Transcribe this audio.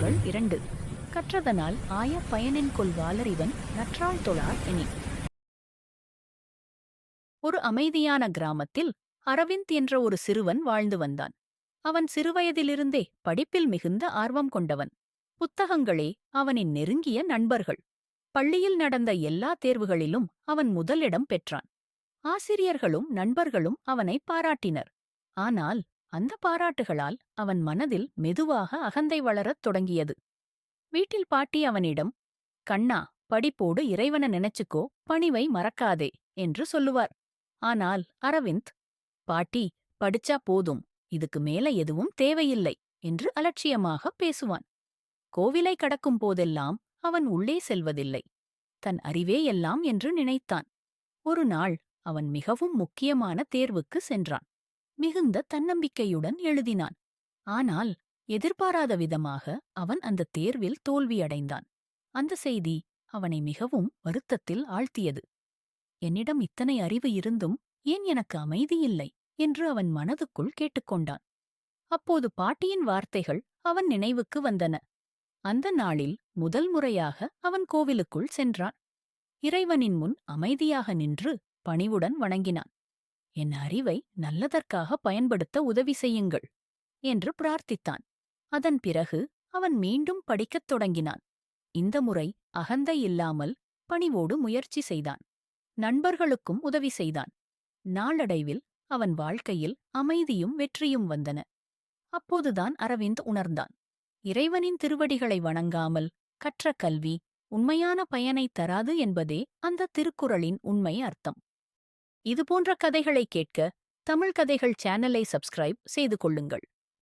திருக்குறள் 2. கற்றதனால் ஆய பயனின் கொள்வாளர் இவன் நற்றாள் தொழார் எனி. ஒரு அமைதியான கிராமத்தில் அரவிந்த் என்ற ஒரு சிறுவன் வாழ்ந்து வந்தான். அவன் சிறுவயதிலிருந்தே படிப்பில் மிகுந்த ஆர்வம் கொண்டவன். புத்தகங்களே அவனின் நெருங்கிய நண்பர்கள். பள்ளியில் நடந்த எல்லா தேர்வுகளிலும் அவன் முதலிடம் பெற்றான். ஆசிரியர்களும் நண்பர்களும் அவனை பாராட்டினர். ஆனால் அந்த பாராட்டுகளால் அவன் மனதில் மெதுவாக அகந்தை வளரத் தொடங்கியது. வீட்டில் பாட்டி அவனிடம், கண்ணா, படிப்போடு இறைவன நினைச்சுக்கோ, பணிவை மறக்காதே என்று சொல்லுவார். ஆனால் அரவிந்த், பாட்டி, படிச்சா போதும், இதுக்கு மேல எதுவும் தேவையில்லை என்று அலட்சியமாக பேசுவான். கோவிலை கடக்கும் போதெல்லாம் அவன் உள்ளே செல்வதில்லை. தன் அறிவே எல்லாம் என்று நினைத்தான். ஒரு நாள் அவன் மிகவும் முக்கியமான தேர்வுக்கு சென்றான். மிகுந்த தன்னம்பிக்கையுடன் எழுதினான். ஆனால் எதிர்பாராத விதமாக அவன் அந்த தேர்வில் தோல்வியடைந்தான். அந்த செய்தி அவனை மிகவும் வருத்தத்தில் ஆழ்த்தியது. என்னிடம் இத்தனை அறிவு இருந்தும் ஏன் எனக்கு அமைதியில்லை என்று அவன் மனதுக்குள் கேட்டுக்கொண்டான். அப்போது பாட்டியின் வார்த்தைகள் அவன் நினைவுக்கு வந்தன. அந்த நாளில் முதல் முறையாக அவன் கோவிலுக்குள் சென்றான். இறைவனின் முன் அமைதியாக நின்று பணிவுடன் வணங்கினான். என் அறிவை நல்லதற்காக பயன்படுத்த உதவி செய்யுங்கள் என்று பிரார்த்தித்தான். அதன் பிறகு அவன் மீண்டும் படிக்கத் தொடங்கினான். இந்த முறை அகந்தை இல்லாமல் பணிவோடு முயற்சி செய்தான். நண்பர்களுக்கும் உதவி செய்தான். நாளடைவில் அவன் வாழ்க்கையில் அமைதியும் வெற்றியும் வந்தன. அப்போதுதான் அரவிந்த் உணர்ந்தான், இறைவனின் திருவடிகளை வணங்காமல் கற்ற கல்வி உண்மையான பயனைத் தராது என்பதே அந்த திருக்குறளின் உண்மை அர்த்தம். இதுபோன்ற கதைகளை கேட்க தமிழ் கதைகள் சேனலை சப்ஸ்கிரைப் செய்து கொள்ளுங்கள்.